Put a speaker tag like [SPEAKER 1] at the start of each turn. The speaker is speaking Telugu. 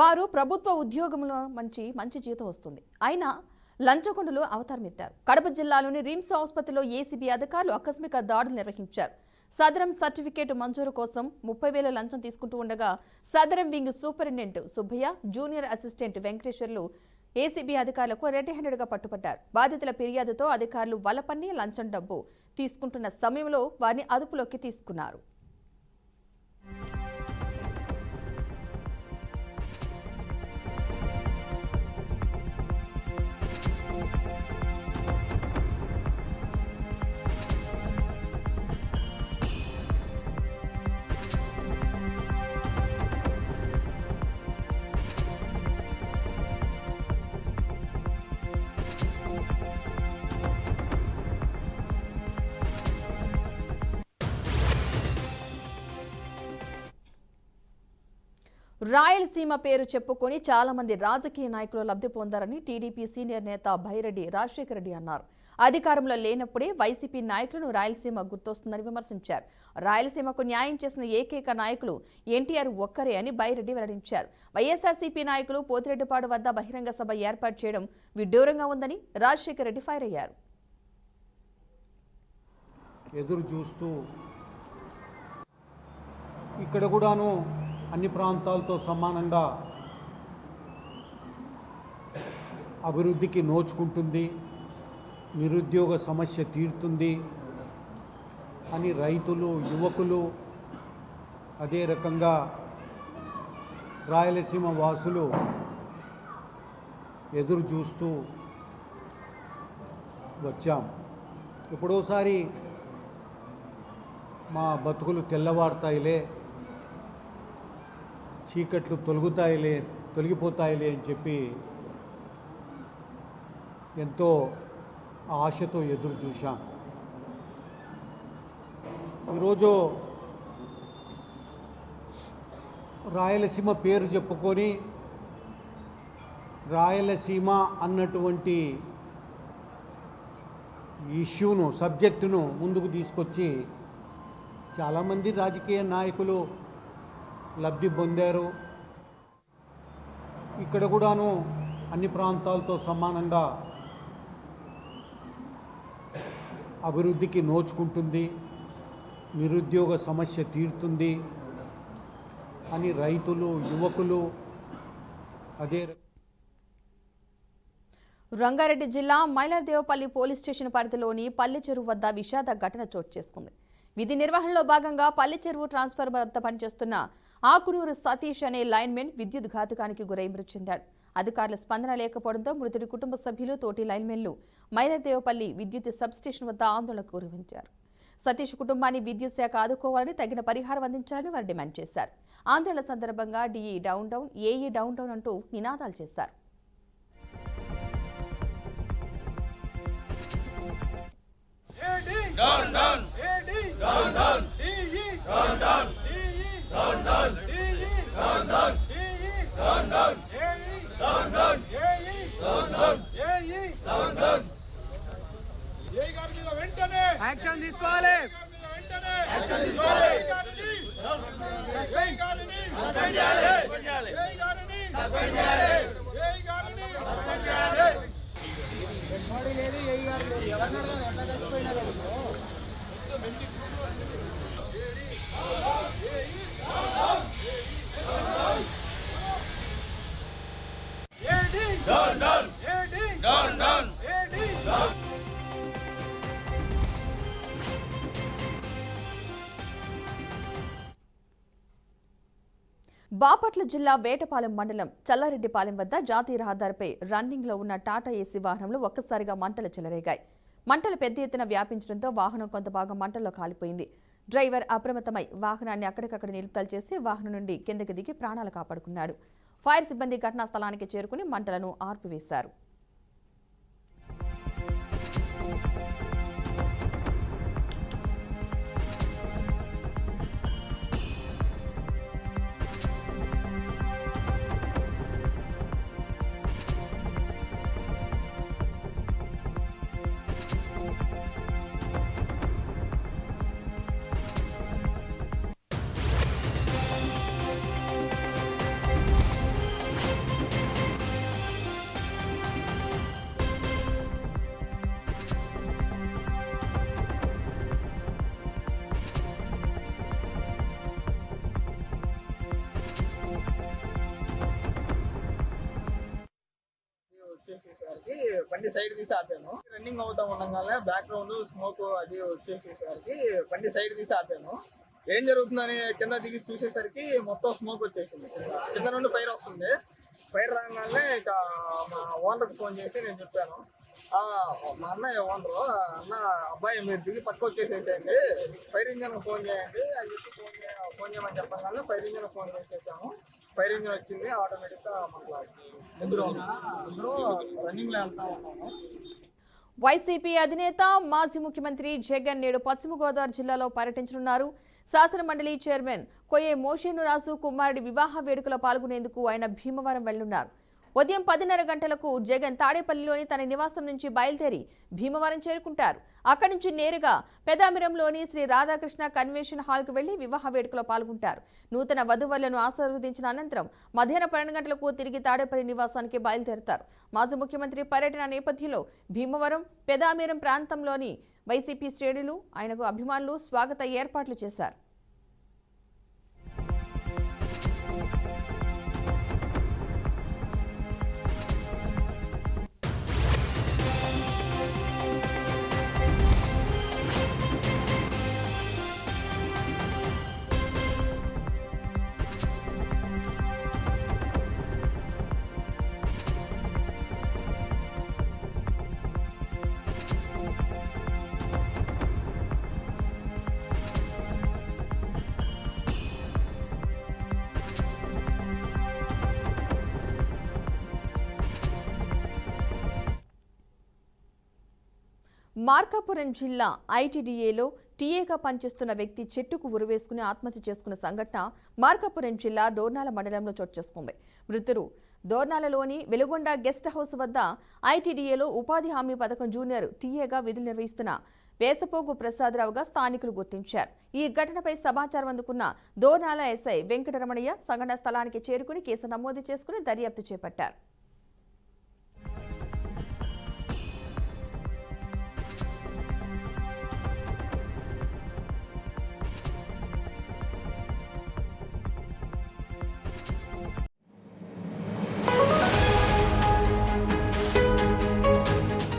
[SPEAKER 1] వారు ప్రభుత్వ ఉద్యోగంలో మంచి జీతం వస్తుంది. అయినా లంచగొండలు అవతారమెత్తారు. కడప జిల్లాలోని రిమ్స్ ఆసుపత్రిలో ఏసీబీ అధికారులు ఆకస్మిక దాడులు నిర్వహించారు. సదరం సర్టిఫికేట్ మంజూరు కోసం 30,000 లంచం తీసుకుంటూ ఉండగా Sadarem wing superintendent Subbaiah, junior assistant Venkateswarlu ACB అధికారులకు రెడ్ హ్యాండెడ్గా పట్టుపట్టారు. బాధితుల ఫిర్యాదుతో అధికారులు వలపన్ని లంచం డబ్బు తీసుకుంటున్న సమయంలో వారిని అదుపులోకి తీసుకున్నారు. రాయలసీమ పేరు చెప్పుకొని చాలా మంది రాజకీయ నాయకులు లబ్ధి పొందారని టీడీపీ సీనియర్ నేత బైరెడ్డి రాజశేఖర రెడ్డి అన్నారు. అధికారంలో లేనప్పుడే వైసీపీ నాయకులను రాయలసీమ గుర్తొస్తుందని విమర్శించారు. రాయలసీమకు న్యాయం చేసిన ఏకైక నాయకులు ఎన్టీఆర్ ఒక్కరే అని బైరెడ్డి వెల్లడించారు. వైఎస్ఆర్సీపీ నాయకులు పోతిరెడ్డిపాడు వద్ద బహిరంగ సభ ఏర్పాటు చేయడం విడ్డూరంగా ఉందని రాజశేఖర రెడ్డి ఫైర్ అయ్యారు.
[SPEAKER 2] ఎదురు చూస్తూ ఇక్కడ కూడాను అన్ని ప్రాంతాలతో సమానంగా అభివృద్ధికి నోచుకుంటుంది, నిరుద్యోగ సమస్య తీరుతుంది అని రైతులు, యువకులు, అదే రకంగా రాయలసీమ వాసులు ఎదురు చూస్తూ వచ్చాం. ఎప్పుడోసారి మా బతుకులు తెల్లవారుతాయిలే, చీకట్లు తొలగిపోతాయిలే అని చెప్పి ఎంతో ఆశతో ఎదురు చూశాం. ఈరోజు రాయలసీమ పేరు చెప్పుకొని రాయలసీమ అన్నటువంటి ఇష్యూను, సబ్జెక్టును ముందుకు తీసుకొచ్చి చాలామంది రాజకీయ నాయకులు లబ్ధి పొందారు. ఇక్కడ కూడాను అన్ని ప్రాంతాలతో సమానంగా అభివృద్ధికి నోచుకుంటుంది, నిరుద్యోగ సమస్య తీరుతుంది అని రైతులు, యువకులు, అదే
[SPEAKER 1] రంగారెడ్డి జిల్లా మైలర్దేవపల్లి పోలీస్ స్టేషన్ పరిధిలోని పల్లెచెరువు వద్ద విషాద ఘటన చోటు చేసుకుంది. విధి నిర్వహణలో భాగంగా పల్లెచెరువు ట్రాన్స్ఫార్మర్ వద్ద పనిచేస్తున్న ఆకునూరు సతీష్ అనే లైన్మెన్ విద్యుత్ ఘాతకానికి గురై మృతి చెందాడు. అధికారుల స్పందన లేకపోవడంతో మృతుడి కుటుంబ సభ్యులు, తోటి లైన్మెన్లు మైలర్దేవపల్లి విద్యుత్ సబ్స్టేషన్ వద్ద ఆందోళనకు గురవించారు. సతీష్ కుటుంబాన్ని విద్యుత్ శాఖ ఆదుకోవాలని, తగిన పరిహారం అందించాలని వారు డిమాండ్ చేశారు. ఆందోళన సందర్భంగా DE down down, AE down down అంటూ నినాదాలు చేశారు.
[SPEAKER 3] యాక్షన్ తీసుకోవాలి.
[SPEAKER 1] బాపట్ల జిల్లా వేటపాలెం మండలం చల్లారెడ్డిపాలెం వద్ద జాతీయ రహదారిపై రన్నింగ్లో ఉన్న టాటా ఏసీ వాహనంలో ఒక్కసారిగా మంటలు చెలరేగాయి. మంటలు పెద్ద ఎత్తున వ్యాపించడంతో వాహనం కొంత భాగం మంటల్లో కాలిపోయింది. డ్రైవర్ అప్రమత్తమై వాహనాన్ని అక్కడికక్కడ నిలుపుదల చేసి వాహనం నుండి కిందకి దిగి ప్రాణాలు కాపాడుకున్నాడు. ఫైర్ సిబ్బంది ఘటనా స్థలానికి చేరుకుని మంటలను ఆర్పివేశారు.
[SPEAKER 4] బండి సైడ్ తీసి ఆపాను. రన్నింగ్ అవుతా ఉండగానే బ్యాక్గ్రౌండ్ స్మోక్ అది వచ్చేసేసరికి బండి సైడ్ తీసి ఆపాను. ఏం జరుగుతుందని కింద దిగి చూసేసరికి మొత్తం స్మోక్ వచ్చేసింది. కింద నుండి ఫైర్ వస్తుంది. ఫైర్ రాగానే ఇక మా ఓనర్కి ఫోన్ చేసి నేను చెప్పాను, మా అన్నయ్య ఓనరు, అన్న అబ్బాయి మీరు దిగి పక్క వచ్చేసేసేయండి, ఫైర్ ఇంజన్ ఫోన్ చేయండి అని చెప్పి ఫోన్ చేయమని చెప్పగానే ఫైర్ ఇంజన్ ఫోన్ చేసేసాము. ఫైర్ ఇంజన్ వచ్చింది. ఆటోమేటిక్గా ముగ్గురు రన్నింగ్లో వెళ్తా ఉన్నాము.
[SPEAKER 1] వైసీపీ అధినేత మాజీ ముఖ్యమంత్రి జగన్ నేడు పశ్చిమ గోదావరి జిల్లాలో పర్యటించనున్నారు. శాసనమండలి చైర్మన్ కొయ్యే మోషేనురాజు కుమారుడి వివాహ వేడుకలో పాల్గొనేందుకు ఆయన భీమవరం వెళ్లున్నారు. ఉదయం 10:30 గంటలకు జగన్ తాడేపల్లిలోని తన నివాసం నుంచి బయలుదేరి భీమవరం చేరుకుంటారు. అక్కడి నుంచి నేరుగా పెదామిరంలోని శ్రీ రాధాకృష్ణ కన్వెన్షన్ హాల్కు వెళ్లి వివాహ వేడుకలో పాల్గొంటారు. నూతన వధువులను ఆశీర్వదించిన అనంతరం మధ్యాహ్నం 12 గంటలకు తిరిగి తాడేపల్లి నివాసానికి బయలుదేరుతారు. మాజీ ముఖ్యమంత్రి పర్యటన నేపథ్యంలో భీమవరం, పెదామిరం ప్రాంతంలోని వైసీపీ శ్రేణులు, ఆయనకు అభిమానులు స్వాగత ఏర్పాట్లు చేశారు. మార్కాపురం జిల్లా ఐటీడీఏలో టీఏగా పనిచేస్తున్న వ్యక్తి చెట్టుకు ఉరివేసుకుని ఆత్మహత్య చేసుకున్న సంఘటన మార్కాపురం జిల్లా డోర్నాల మండలంలో చోటు చేసుకుంది. మృతుడు డోర్నాలలోని వెలుగొండ గెస్ట్ హౌస్ వద్ద ఐటీడీఏలో ఉపాధి హామీ పథకం జూనియర్ టీఏగా విధులు నిర్వహిస్తున్న వేసపోగు ప్రసాదరావుగా స్థానికులు గుర్తించారు. ఈ ఘటనపై సమాచారం అందుకున్న డోర్నాల ఎస్ఐ వెంకటరమణయ్య సంఘటన స్థలానికి చేరుకుని కేసు నమోదు చేసుకుని దర్యాప్తు చేపట్టారు.